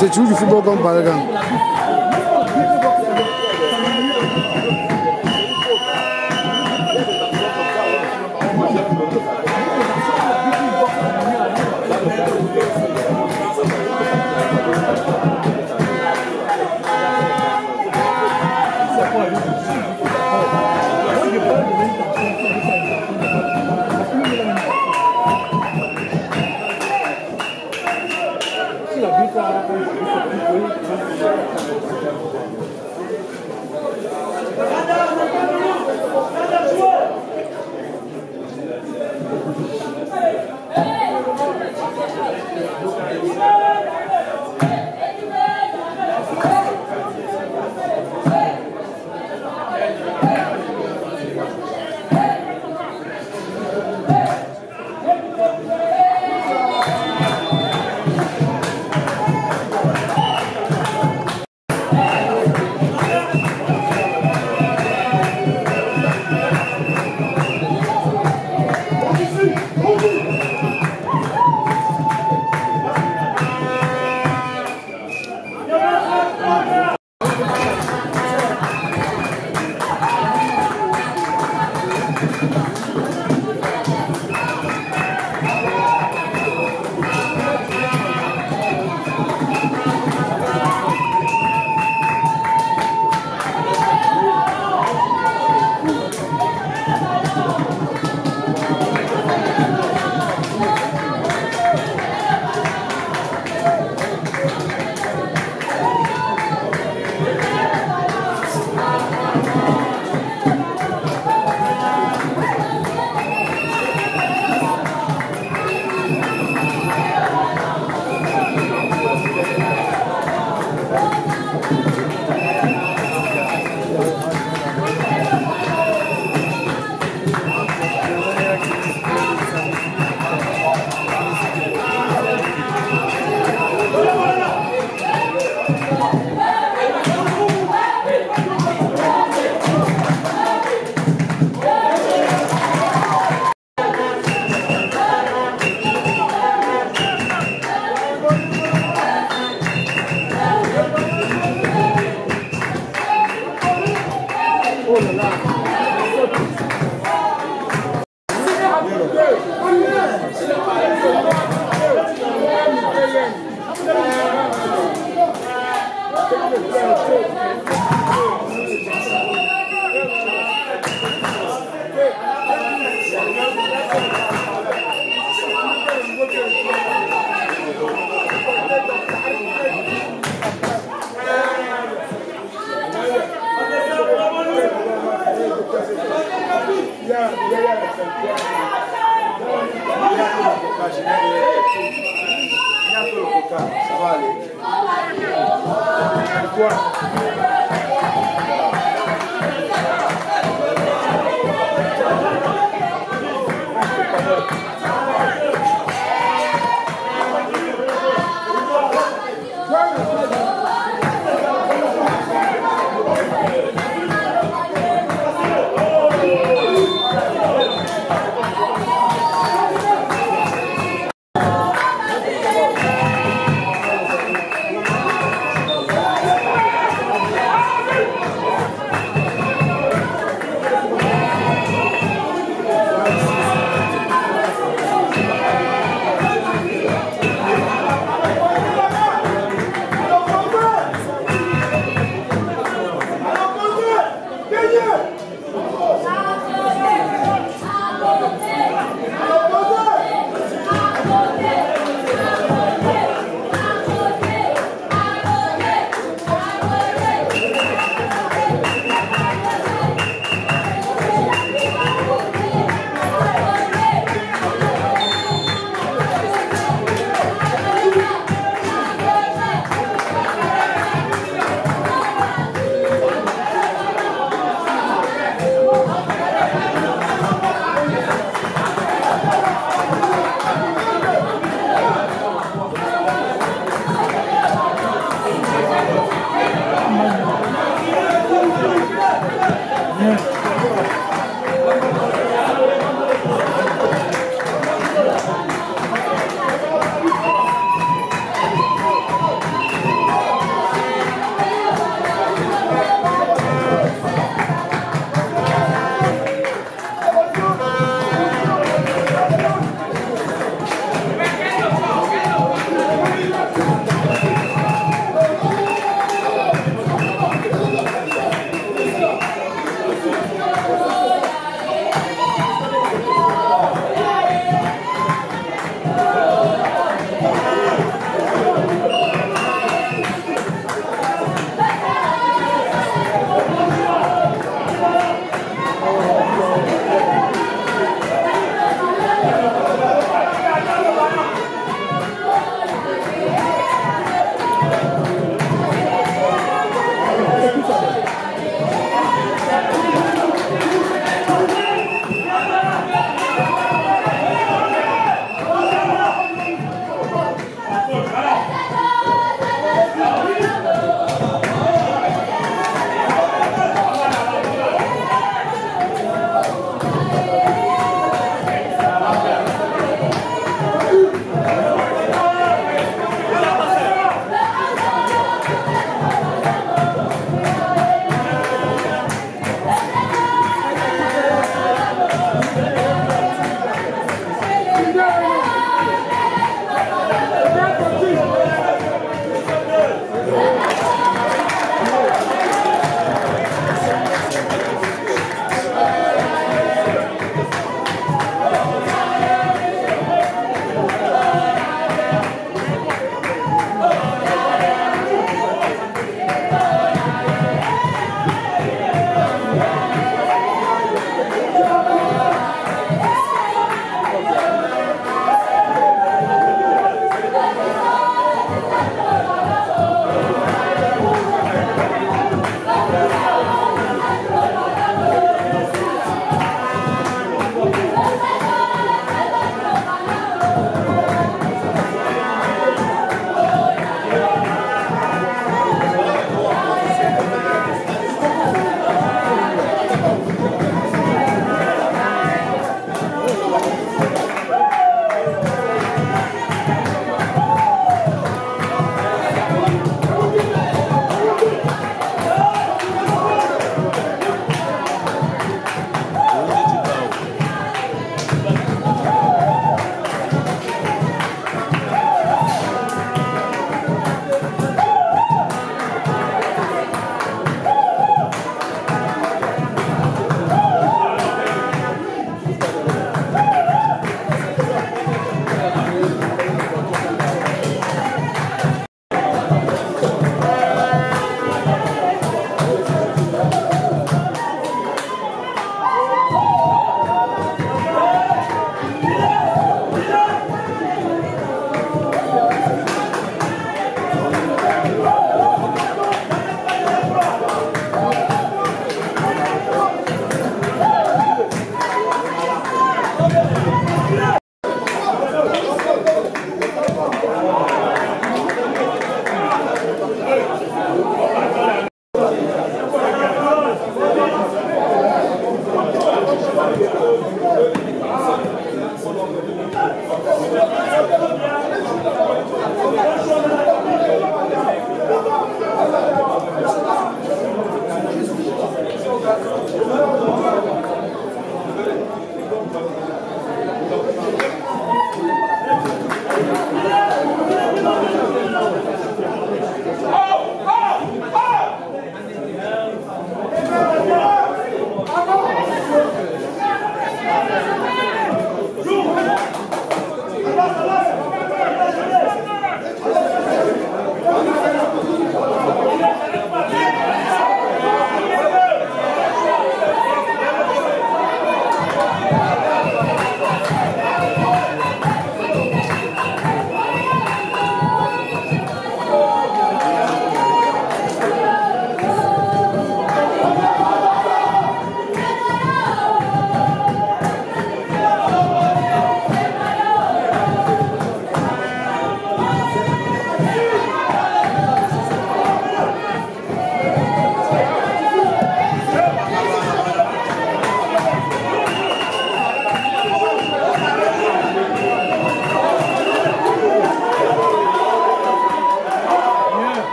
C'est toujours du football comme par exemple.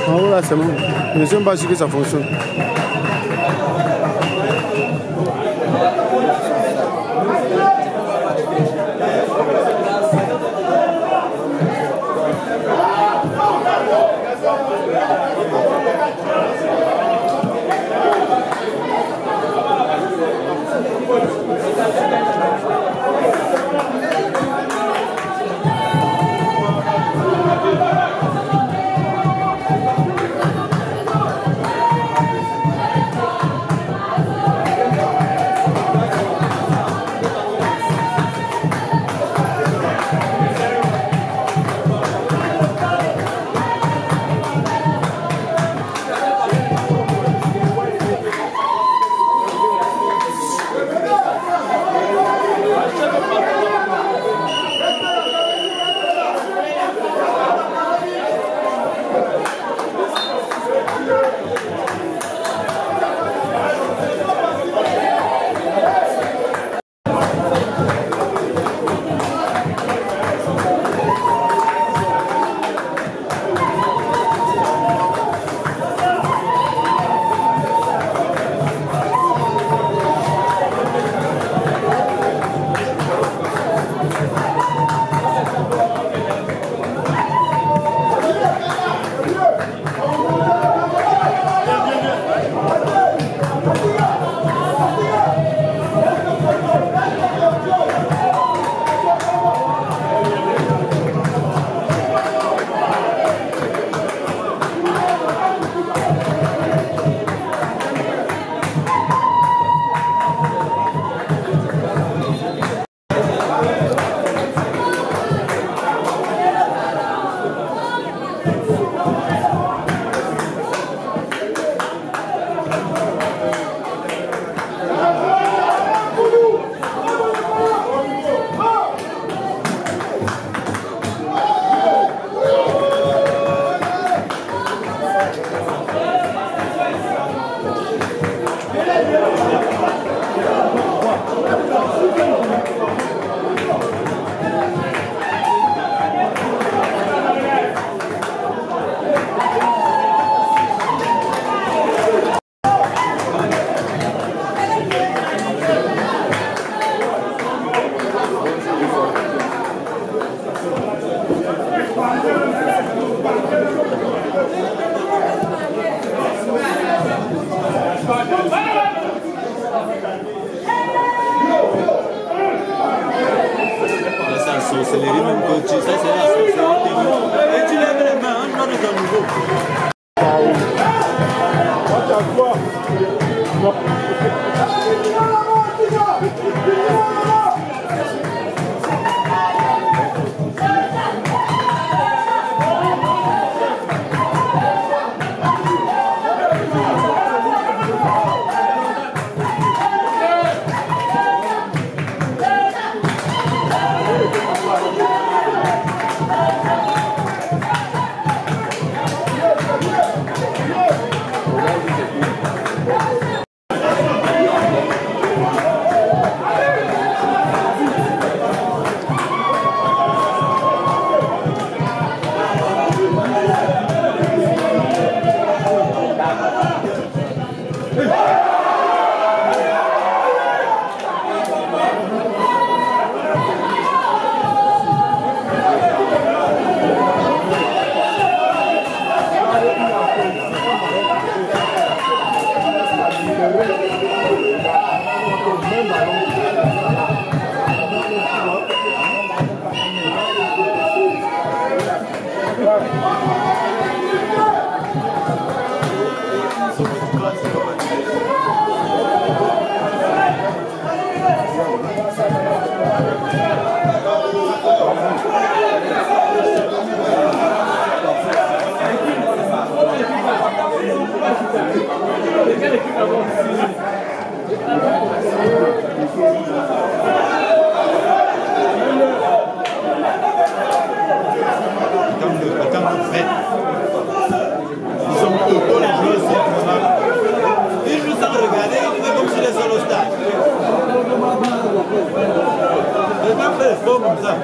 Voilà, c'est bon. Je ne sais même pas si ça fonctionne. comme ça.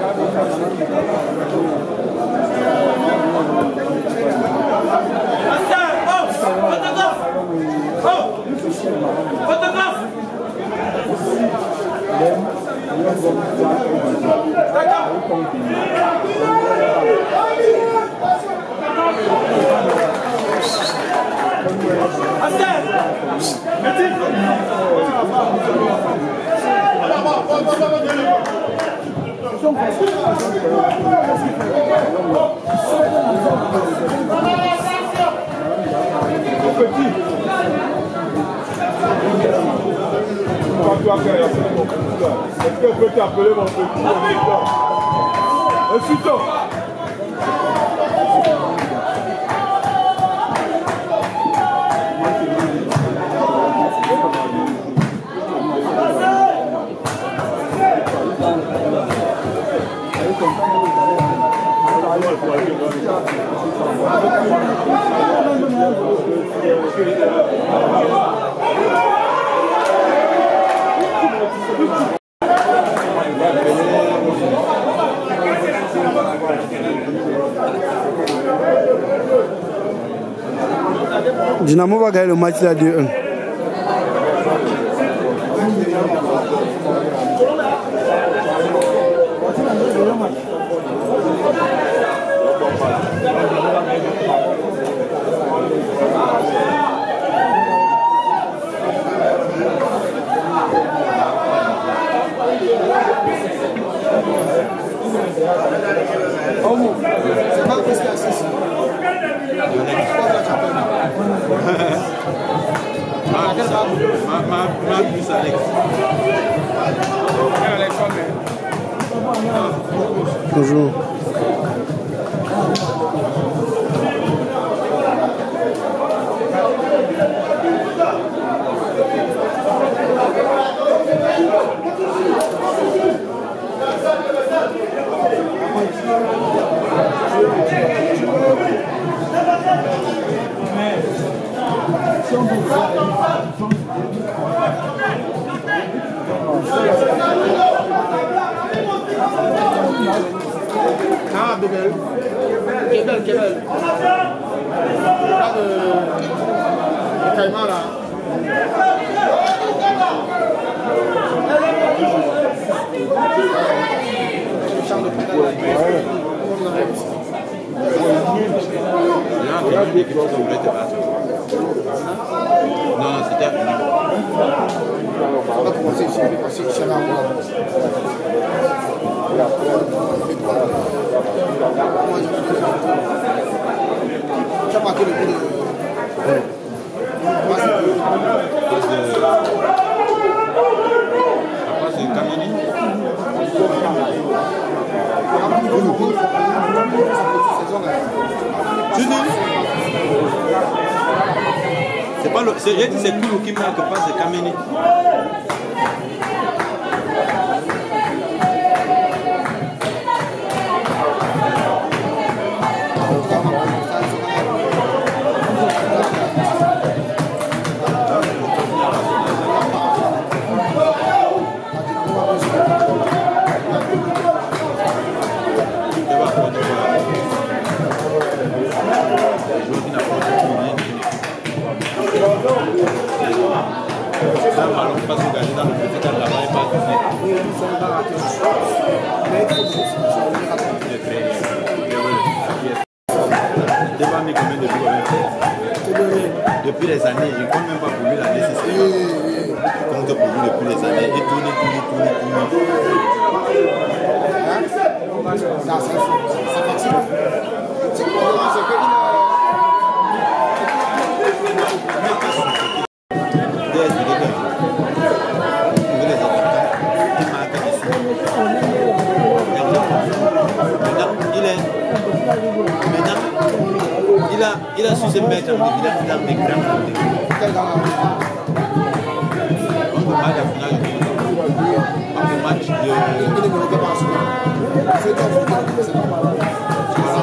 Est-ce que je peux t'appeler mon petit? Insultant. Dynamo va gagner le match là 2-1. Bonjour. Ah, bébé. Quelle pas de caïman là. Non, c'est terminé. On va commencer ici, on va passer ici à la tu as marqué le coup de... La passe de Kamini. Tu dis? C'est pas le... C'est Koulou qui marque passe de Kamini. Depuis les années, je ne compte même pas pour lui la nécessité. Je compte pour lui depuis les années. Et tourner. Non, c'est facile. C'est il a su se mettre en évidence dans des grands côtés. On ne peut pas la finale du match de...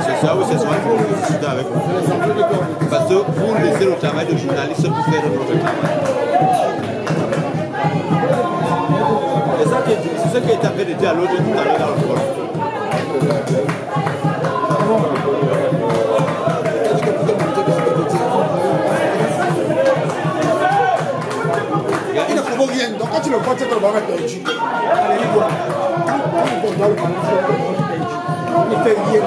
C'est ça, oui, c'est ça. C'est avec vous. Parce que vous laissez le travail de journaliste pour faire notre travail. C'est ça qui est en train de dire à l'autre tout à l'heure dans le forum. vaut rien. Donc quand tu le vois, tu te vas mettre perdu. Quand on doit le ballon, il fait rien.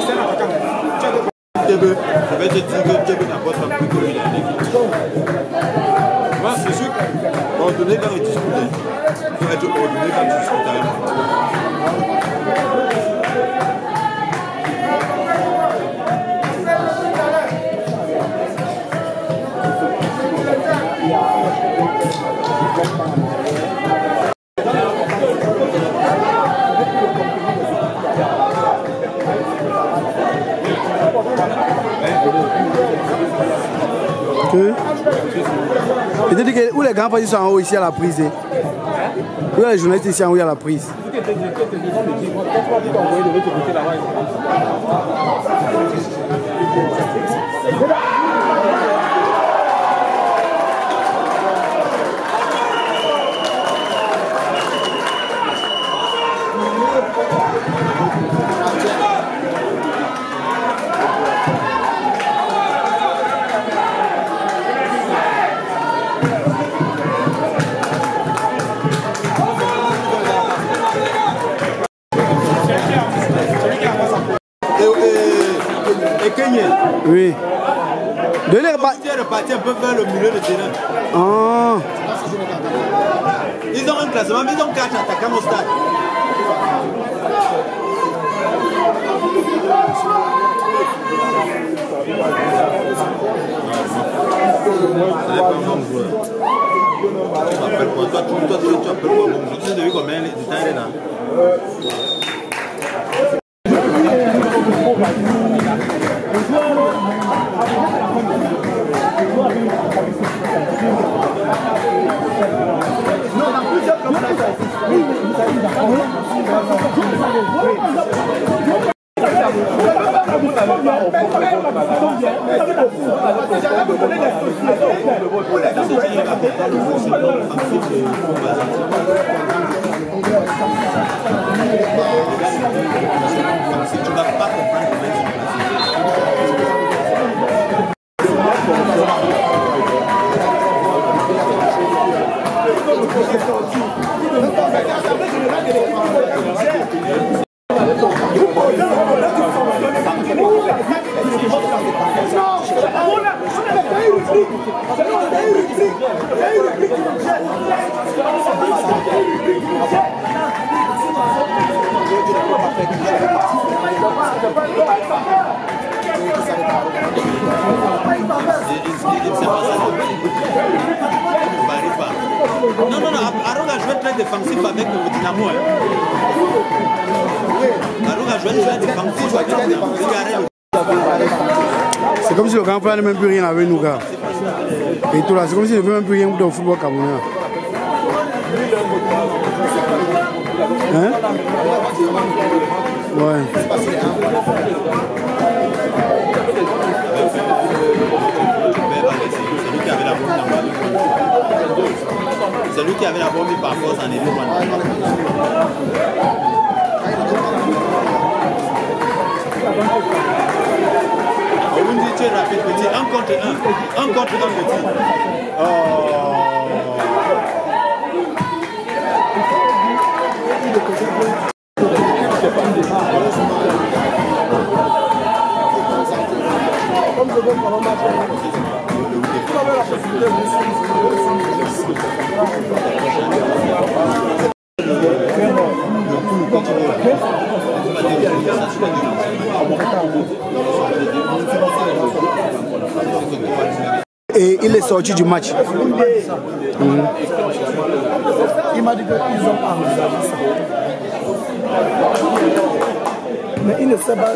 C'est un attaquant. Je vais te dire que Tchébé n'apporte pas plus que lui. Moi, c'est sûr qu'ordonné quand il discute, il faut être ordonné quand il discute avec moi. Il te dit que où les grands sont en haut ici à la prise. Où les journalistes ici en haut à la prise. Oui. De les repartir un peu vers le milieu de terrain. Ah. Ils ont un classement, mais ils ont 4 attaquants au stade. Tu m'appelles quoi? Toi, tu appelles quoi? Je sais depuis combien de temps il est là. Si tu vas pas comprendre non, Aroga jouait très défensif avec le Dynamo. Aroga jouait très défensif avec le Dynamo. C'est comme si le grand frère ne même plus rien avec nous, gars. Et tout là, c'est comme s'il ne veut même plus rien dans le football camerounais. Hein? Ouais. C'est lui qui avait la bombe par force en élu. On dit tu es rapide petit, 1 contre 1. 1 contre 1 petit. Et il est sorti du match. Il m'a dit qu'ils ont envisagé ça. Mais il ne sait pas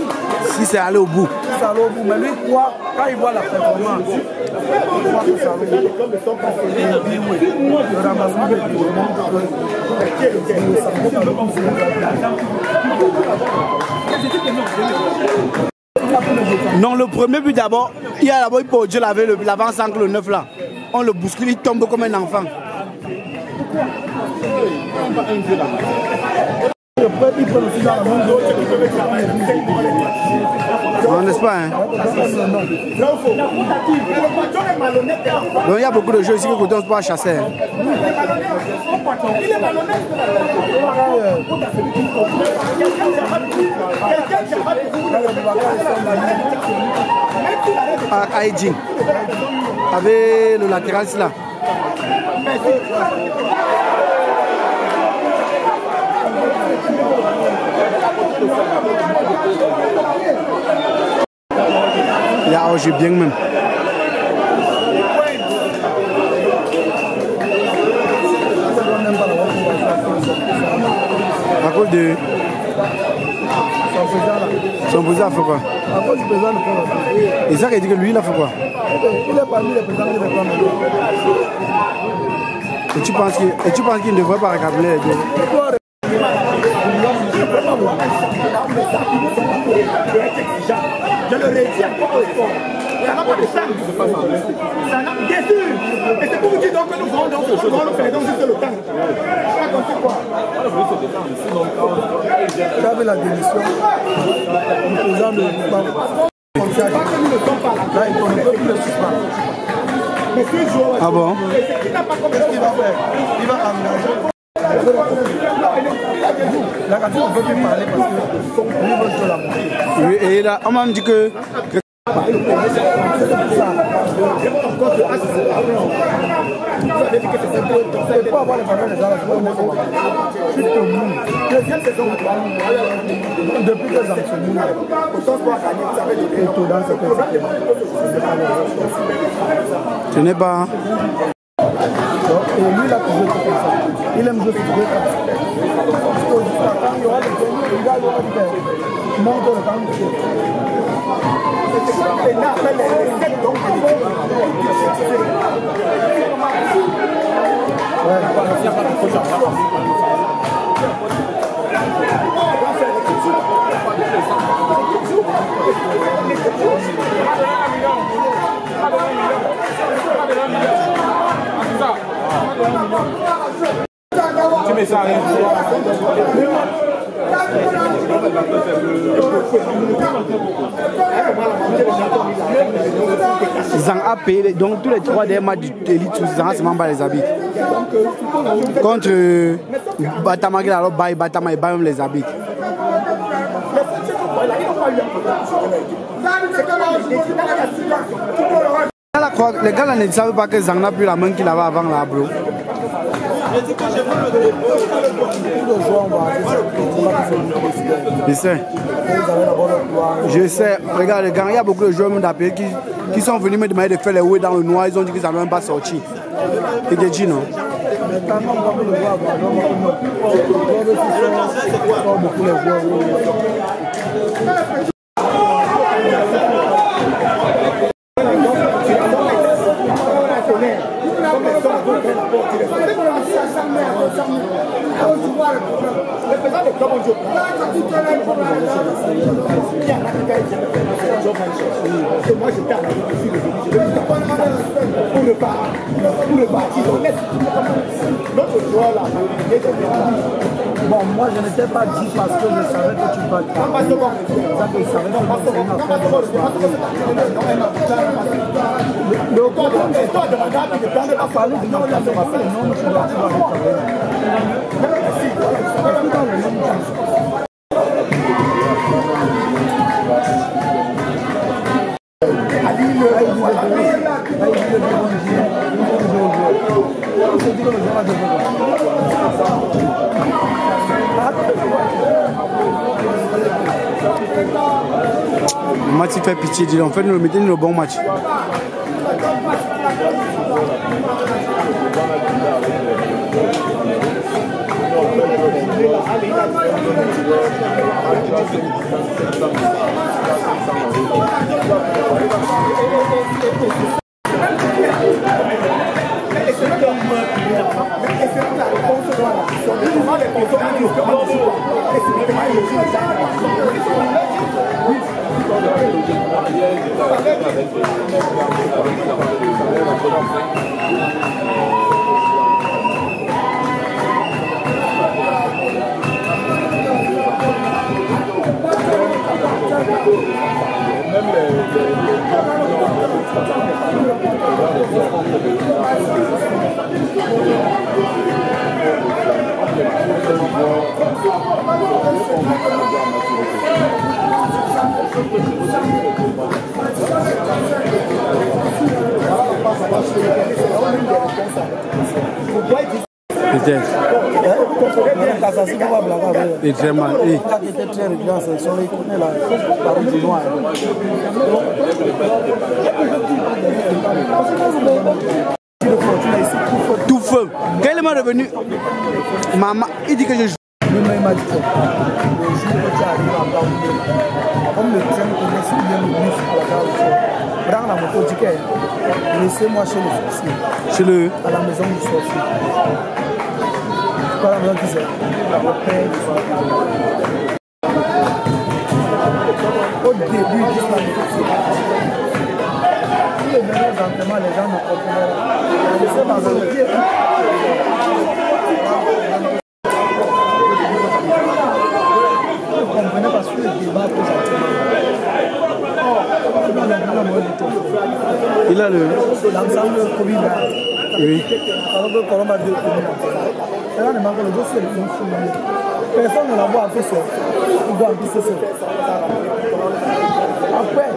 si c'est allé au bout. C'est allé au bout. Mais lui, quoi, quand il voit la performance, il voit que ça allé au bout. Le ramassement de non, le premier but d'abord, il y a d'abord, il peut Dieu laver l'avant-centre, le 9 là. On le bouscule, il tombe comme un enfant. Non, n'est-ce pas, hein? Donc il y a beaucoup de jeux ici que Coton ne peut pas chasser. Aïdjin, avec le latéral là. Il y a j'ai bien même. À cause de son président fait quoi? À cause du président de France. Et ça qui dit que lui il a fait quoi? Il est parmi les présidents qui défendent. Et tu penses qu'il ne devrait pas récapituler les deux? Je le redis encore une fois. Ça n'a pas de sens. Bien sûr. Et c'est pour vous dire donc que nous vendons, nous perdons juste le temps. J'avais la démission du président de là, il ne peut plus le suspendre. Ah bon? Qu'est-ce qu'il va faire? Il va engager. La cantine ne peut plus parler parce que lui veut jouer la montée. Oui, et là, on m'a dit que... Vous avez dit que c'est simple. Vous ne pouvez pas avoir les valeurs des gens. Deuxième saison, depuis que j'en suis venu, autant soit gagné, vous savez, le taux dans cette équipe. Ce n'est pas... Et lui, il a toujours été comme ça. Il aime jouer sur deux cartes. Quand il y aura des gagnants, il va y avoir des monte le temps. C'est là, après les 7 donc, tu mets ça à Zang a payé, donc tous les 3 derniers matchs d'élite, Zang se pas les habits. Contre Batama, il a Batama, il bat même les habits. Les gars là ne savent pas que Zang n'a plus la main qu'il avait avant là, bro. Je sais, regarde les gars, il y a beaucoup de joueurs d'APL qui sont venus me demander de faire les way dans le noir, ils ont dit qu'ils n'avaient même pas sorti. Et te dit non. Le président de Club Joe, et moi j'étais à la pour le bâtir, notre joueur là, bon, moi je n'étais pas dit parce que je savais que tu vas pas. Ça que je savais le code de madame, il ne prendrait pas parler du nom de la formation, non, tu dois Le match il fait pitié, dis donc, nous mettez le bon match. Peut-être. Et très mal. Tout feu. Quand il est revenu, maman, il dit que je joue. Lui-même m'a dit que le jour où tu arrives à Baoulé, comme le train connaît si bien le bus à la gare de Chaux, prends la moto, dit que laissez-moi chez le sorcier. Chez le. À la maison du sorcier. C'est pas la maison qui c'est. Le père du sorcier. Au début, il dit que la moto, c'est pas. Si les meneurs d'entraînement, les gens ne comprennent pas. Laissez dans un pied. Parce que le débat que il a le. L'ensemble de Covid. Oui. Alors que Colombe a deux communes. Et là, le manque de dossier, personne ne la voit en fait seul. Il doit en pisser seul. Après,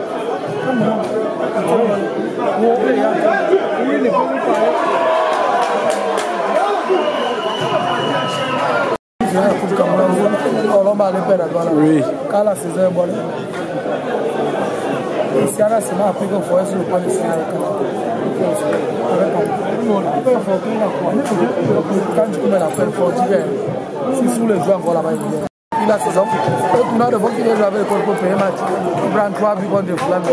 oui. Quand la saison est bonne, et si on a seulement appris qu'on faut sur le point de signer avec quand tu mets la peine, il faut dire si sous les joueurs encore là-bas, il a saison. Au tournoi de vote, il est joué avec le corps pour payer match. Il prend 3 buts contre des flammes.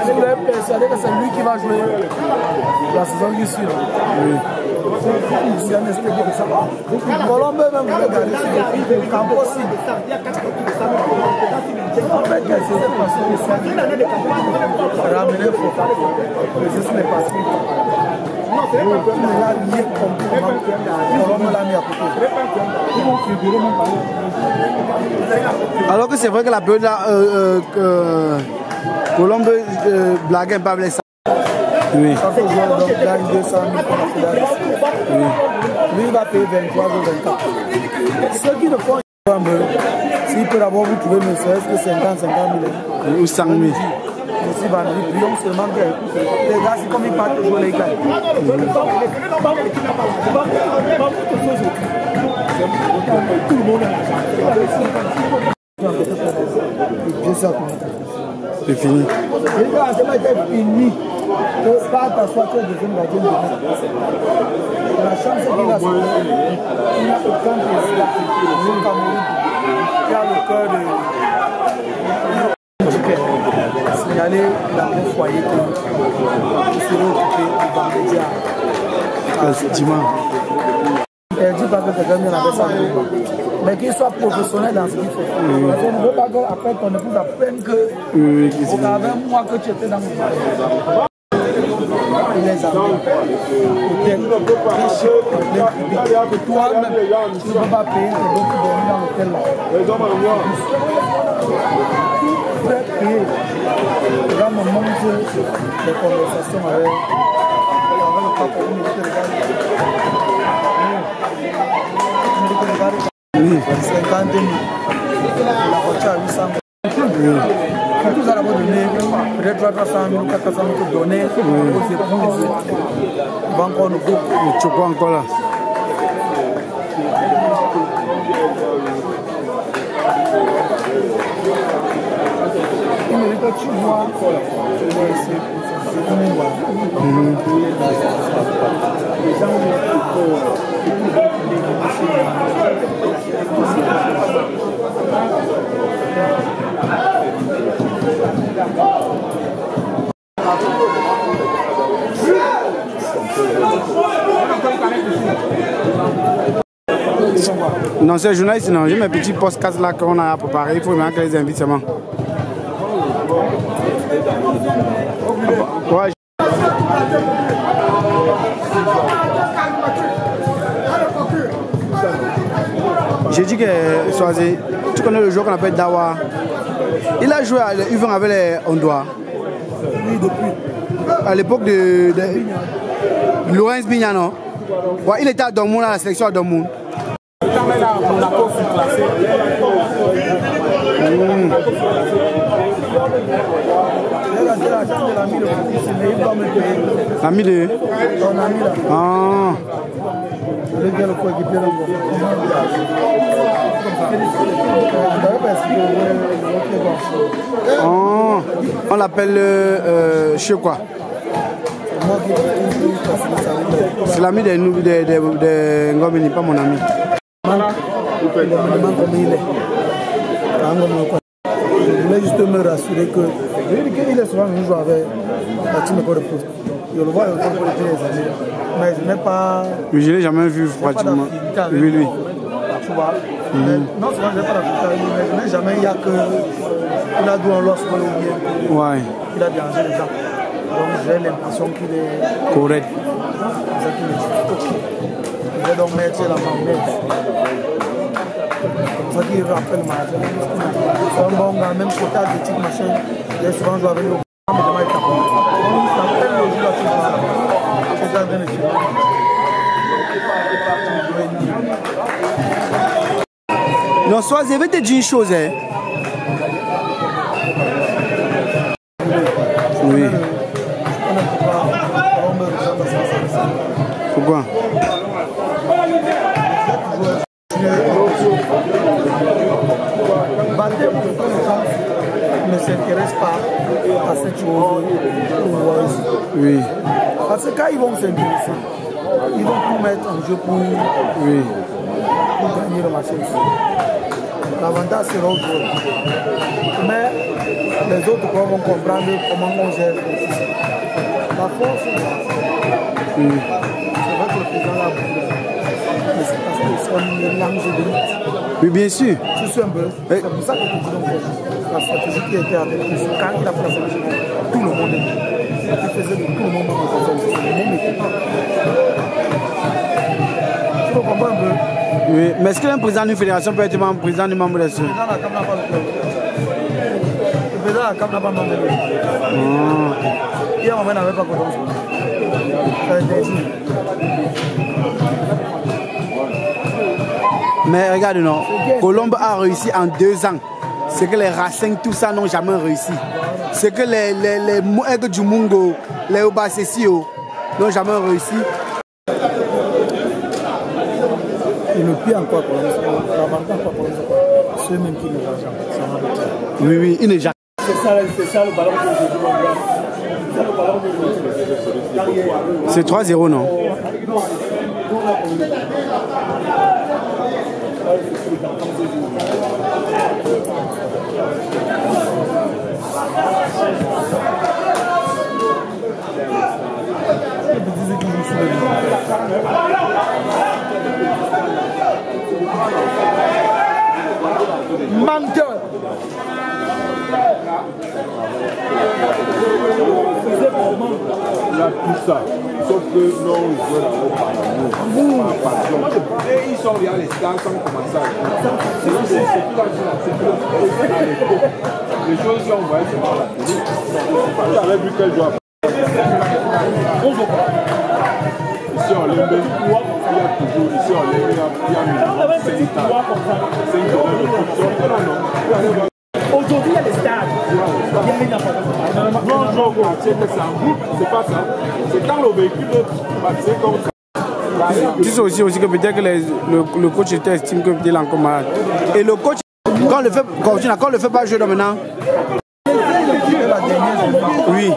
Si vous êtes persuadé que c'est lui qui va jouer la saison qui suit. Oui. C'est un esprit comme ça. Colombe même vous regardez sur le camp possible. En fait, qu'est-ce qui s'est passé ici? Ramener faux. Mais ce n'est pas ça. Il a rien compris. Colombe l'a mis à côté. Alors que c'est vrai que la période là, Colombe blague un peu avec ça. Oui. Ça fait jouer donc gagne 200 000 pour la fédération. Oui. Lui, il va payer 23 ou 24. Ceux qui ne font pas s'il peut d'abord vous trouver, mais c'est que 50 000 ou 100 000. Aussi, nous prions seulement que les gars, c'est comme ils partent jouer les gars. Tout le monde c'est fini. C'est fini. Pas t'asseoir, tu es deuxième gardien de la chance qu'il a sauvé. Il n'a aucun président. Le Cameroun qui a le cœur de signaler dans le foyer qui serait occupé du Bangladesh. Effectivement. Elle dit pas que quelqu'un vient avec ça. Mais qu'il soit professionnel dans ce qu'il fait. Parce qu'on ne veut pas qu'après ton épouse apprenne que au travers moi que tu étais dans mon mari. Il les a mis hôtel, riche, que toi-même, tu ne peux pas payer tes gens qui dorment dans l'hôtel là. Tu peux payer. Là, on monte des conversations avec le papa, il me dit que le gars, 50 000, la voiture à 800 000. Tout ça, on va donner peut-être 300 000, 400 000 pour donner aux épouses. Il va encore nous couper. Tu vois encore là. Il me dit que tu vois, c'est comme une voiture. Les gens non, c'est journaliste, non. J'ai mes petits podcasts là qu'on a préparés. Il faut vraiment que les invitent seulement. Ouais. J'ai dit que Soazé, tu connais le joueur qu'on appelle Dawa. Il a joué à Yvan avec les Ondois. Oui, depuis. À l'époque de Laurence Bignano. Ouais, il était à Dortmund, à la sélection à Dortmund. L'ami de... Ah. Oh, on l'appelle chez quoi? C'est l'ami de Ngomini, pas mon ami. Je voulais juste me rassurer que il est souvent un joueur avec la team de poste. Je le vois pour les amis, mais je n'ai pas. Je ne l'ai jamais vu pratiquement. Oui, lui. Tu vois. Non seulement je n'ai pas d'affinité, mais je n'ai jamais il y a que il a doué en l'os ou bien. Ouais. Il a dérangé les gens. Donc j'ai l'impression qu'il est correct. Je vais donc mettre la main. C'est ça qui rappelle le manager. C'est un bon gars, même côté athlétique, machin. Il est souvent joué avec le mais comment il tape. Il s'appelle le joueur qui va. C'est ça, bien sûr. Non, soit je vais te dire une chose. Hein. Oui. Pourquoi? Ne s'intéresse pas à cette chose. Oui. Parce que quand ils vont s'intéresser, ils vont tout mettre en jeu pour gagner le match. L'avantage c'est l'autre. Mais les autres vont comprendre comment on gère. La force, c'est vrai que le président l'a voulu. Mais c'est parce que c'est une langue de lutte. Oui, bien sûr. Je suis un peu. C'est pour ça que le président la stratégie qui était avec lui, quand il a fait la sélection, tout le monde était. Il faisait de tout le monde dans la sélection. Le monde était. Tu comprends un peu? Oui, mais est-ce qu'un président d'une fédération peut être président du membre de ce? Le président de la CAF n'a pas le club. Le président de la CAF n'a pas le membre de club. Hier, on n'avait pas content. Ça a été dit. Mais regarde, non. Colombe a réussi en 2 ans. C'est que les Racing, tout ça, n'ont jamais réussi. C'est que les Aigles du Mungo, les Obasesio, n'ont jamais réussi. Et le pire encore, l'avantage pour ceux même qui ne vont jamais. Oui, oui, il n'est jamais. C'est ça le ballon que je dis. C'est 3-0, non? Menteur. Il a tout ça. Sauf que non, ils veulent aller par passion. Et ils sont bien les stars sans commencer à c'est plus les choses qu'on voyait sur la télé. Vous avez vu quel joueur. Ici en Lembe, il y a toujours, ici en Lembe, il y a minimum 5 stars. 5 joueurs de foot. Aujourd'hui, il y a des stades. Non, c'est un groupe, c'est pas ça. C'est quand le véhicule c'est comme ça. Tu sais aussi que peut-être que le coach estime que peut-être il est encore malade. Et le coach, quand on le fait pas jouer maintenant. Oui.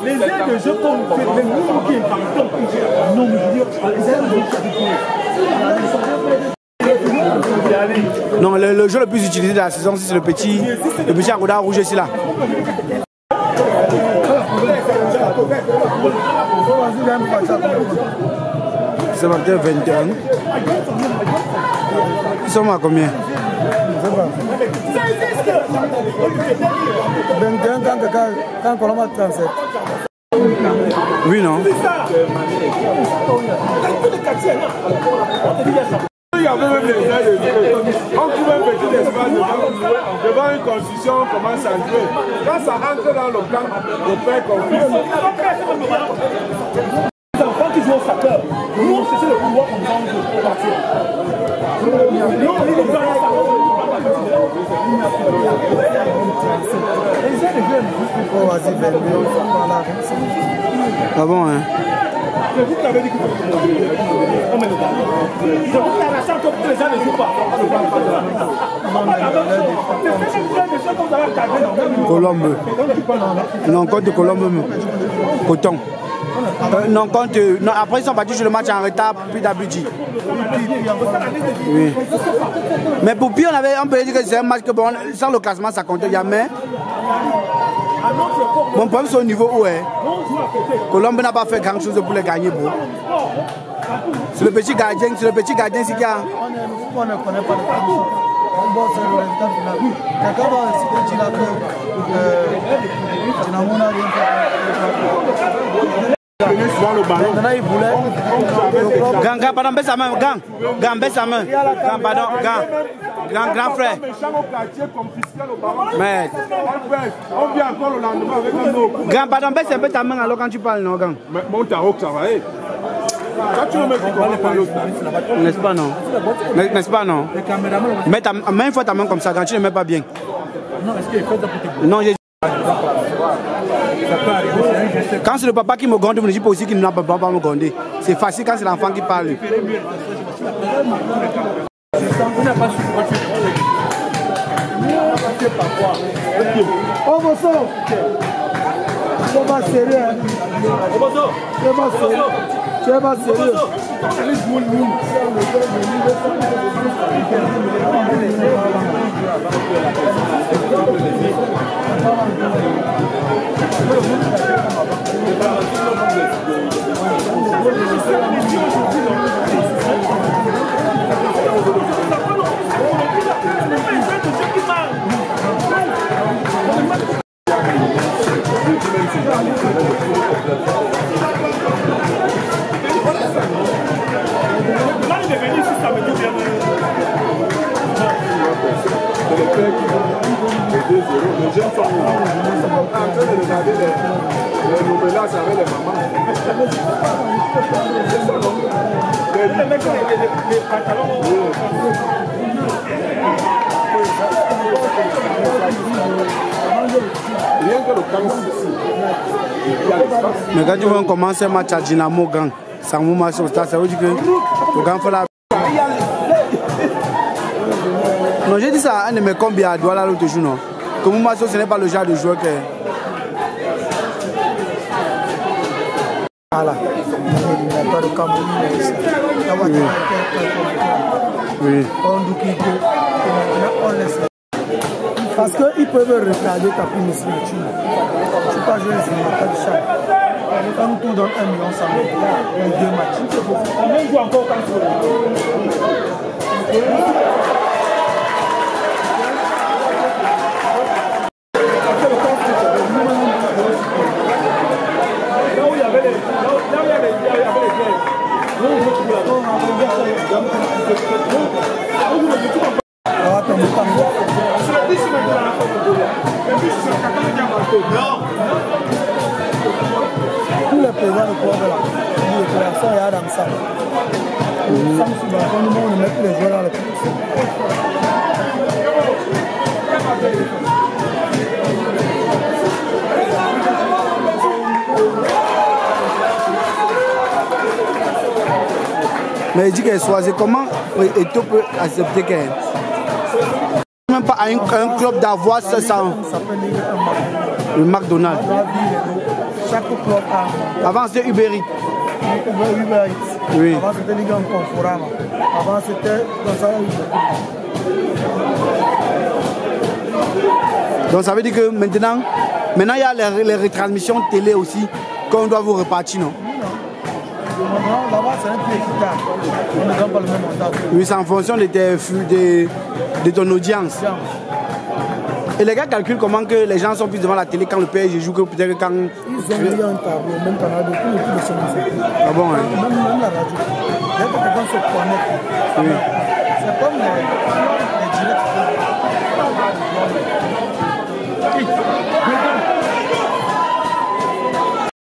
Les aides de jeu comme les mouvements qui est non, mais je veux dire, non, le jeu le plus utilisé de la saison, c'est le petit Agoda rouge ici là. C'est peut-être 21. Ils sont à combien? 21 quand Colombe a 37. Oui, non? Il y avait même les aides. On pouvait mettre des espaces devant. compétition commence à jouer. Quand ça entre dans le camp, le père confie. Quand tu joues au soccer, nous, c'est le pouvoir qu'on donne pour partir. Ah bon, hein? C'est vous qui avez dit que vous c'est vous qui avez raison que les gens ne jouent pas. Colombe. Non, contre Colombe. Coton. Non, contre. Non, après, ils sont partis sur le match en retard, puis d'Abidji. Oui. Mais pour Pi, on peut dire que c'est un match que, bon, sans le classement, ça compte jamais. Mon problème, c'est au niveau où est. Colombe n'a pas fait grand chose pour les gagner. C'est le petit gardien, c'est qui a. On ne connaît pas le conditions. Bon, c'est le résultat final. Quelqu'un va citer Gila que Dinamo n'a rien fait. Le ballon. Maintenant, il voulait. Gang, pardon, baisse sa main. Gang, baisse sa main. Gang, pardon, grand frère. Mais. On vient encore le lendemain avec un mot. Gang, pardon, baisse un peu ta main alors quand tu parles, non, gang. Mais mon tarot, ça va aller. Quand tu veux mettre N'est-ce pas, non? N'est-ce pas, non? Mets une fois ta main comme ça, quand tu ne mets pas bien. Non, est-ce qu'il faut que non, quand c'est le papa qui me gonde, je ne dis pas aussi qu'il ne peut pas me gonder. C'est facile quand c'est l'enfant qui parle. Oh, bon sang! C'est pas sérieux. C'est pas sérieux. C'est pas sérieux. Les jeunes sont en train de regarder les nouvelles avec les mamans. C'est ça, non? Les pantalons. Rien que le camp ici. Mais quand tu vois commencer un match à Dynamo Gang, ça m'a ça veut dire que le Gang fait la. Non, j'ai dit ça à un de mes combis à Douala l'autre jour, non. Que Moumasso, ce n'est pas le genre de joueur que. Voilà. Oui. Parce qu'ils peuvent regarder ta prime signature. Tu peux jouer les signature de chaque. Quand nous donne 1 million, ça met 2 matchs. On joue encore quand tu veux. Tous les présidents de club là, les créations, il y a dans ça. On met tous les joueurs dans le Mais il dit qu'elle choisit comment Eto peut accepter qu'elle. Même pas à un club d'avoir ça. Le McDonald's. Chaque club a. Avant c'était Uber Eats. Oui. Avant c'était Ligue 1 Conforama. Avant c'était dans ça. Donc ça veut dire que maintenant il y a les retransmissions télé aussi qu'on doit vous repartir, non? Là-bas c'est un peu équitable. On ne donne pas le même montant. Oui, c'est en fonction de ton audience. Et les gars calculent comment que les gens sont plus devant la télé quand le PSG joue que peut-être quand... Ils ont mis un tableau, même canal de tous les chaînes. Ah bon, hein? Même la radio. Dès que quelqu'un se connecte, c'est comme les directs.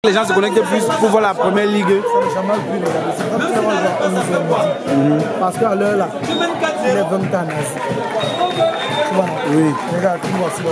Les gens se connectent plus pour voir la première ligue. Ça n'est jamais plus regardé. C'est comme ça qu'on joue à 11h. Parce qu'à l'heure là, il est 20 ans. Tu vois? Oui. Regarde, voici.